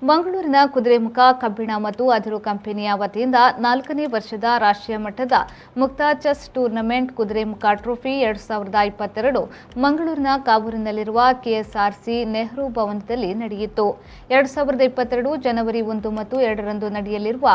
ಮಂಗಳೂರಿನ ಕುದುರೆಮುಖ ಕಬ್ಬಿಣ ಮತ್ತು ಅದಿರು ಕಂಪನಿಯ ವತಿಯಿಂದ 4ನೇ ವರ್ಷದ ರಾಷ್ಟ್ರೀಯ ಮಟ್ಟದ ಮುಕ್ತ ಚೆಸ್ ಟೂರ್ನಮೆಂಟ್ ಕುದುರೆಮುಖ ಟ್ರೋಫಿ 2022 ಮಂಗಳೂರಿನ ಕಾವೂರಿನಲ್ಲಿರುವ ಕೆಎಸ್ಆರ್ಸಿ ನೆಹರು ಭವನದಲ್ಲಿ ನಡೆಯಿತು. 2022 ಜನವರಿ 1 ಮತ್ತು 2 ರಂದು ನಡೆಯಲಿರುವ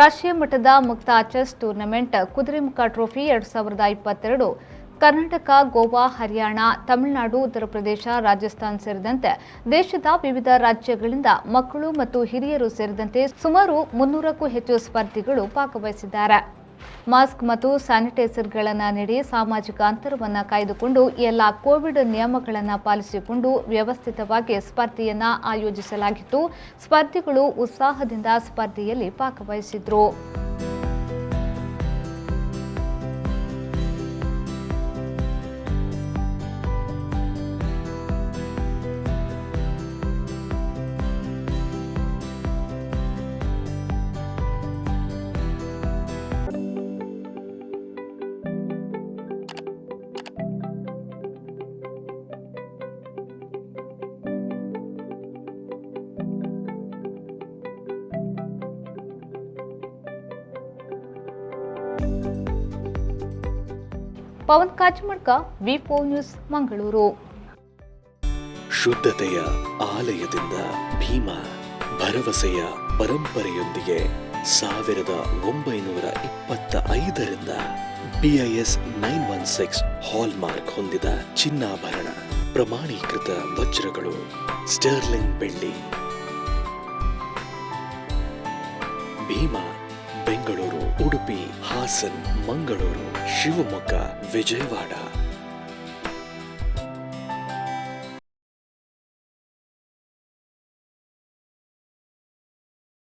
ರಾಷ್ಟ್ರೀಯ ಮಟ್ಟದ ಮುಕ್ತ chess tournament Kudremukh trophy 2022 Karnataka, Goa, Haryana, Tamil Nadu, Uttar Pradesh, Rajasthan ಸೇರಿದಂತೆ ದೇಶದ ವಿವಿಧ ರಾಜ್ಯಗಳಿಂದ ಮಕ್ಕಳು ಮತ್ತು ಹಿರಿಯರು ಸೇರಿದಂತೆ ಸುಮಾರು 300ಕ್ಕೂ ಹೆಚ್ಚು ಸ್ಪರ್ಧಿಗಳು ಭಾಗವಹಿಸಿದ್ದಾರೆ. ಮಾಸ್ಕ್ ಮತ್ತು ಸ್ಯಾನಿಟೈಸರ್ಗಳನ್ನು ನೀಡಿ ಸಾಮಾಜಿಕ ಅಂತರವನ್ನು ಕಾಯ್ದುಕೊಂಡು ಎಲ್ಲ ಕೋವಿಡ್ ನಿಯಮಗಳನ್ನು ಪಾಲಿಸಿಕೊಂಡು ವ್ಯವಸ್ಥಿತವಾಗಿ ಸ್ಪರ್ಧೆಯನ್ನು ಆಯೋಜಿಸಲಾಗಿತ್ತು. ಸ್ಪರ್ಧಿಗಳು ಉತ್ಸಾಹದಿಂದ ಸ್ಪರ್ಧೆಯಲ್ಲಿ ಭಾಗವಹಿಸಿದ್ರು. ಪವನ್ ಕಾಚಮಡ್ಕ, ವಿ4 ನ್ಯೂಸ್, ಮಂಗಳೂರು. ಶುದ್ಧತೆಯ ಆಲಯದಿಂದ ಭೀಮಾ, ಭರವಸೆಯ ಪರಂಪರೆಯೊಂದಿಗೆ 1925ರಿಂದ BIS 916 ಹಾಲ್ಮಾರ್ಕ್ ಹೊಂದಿದ ಚಿನ್ನಾಭರಣ, ಪ್ರಮಾಣೀಕೃತ ವಜ್ರಗಳು, ಸ್ಟರ್ಲಿಂಗ್ ಬೆಳ್ಳಿ. ಭೀಮಾ ಬೆಂಗಳೂರು, ಉಡುಪಿ, ಹಾಸನ್, ಮಂಗಳೂರು, ಶಿವಮೊಗ್ಗ, ವಿಜಯವಾಡ.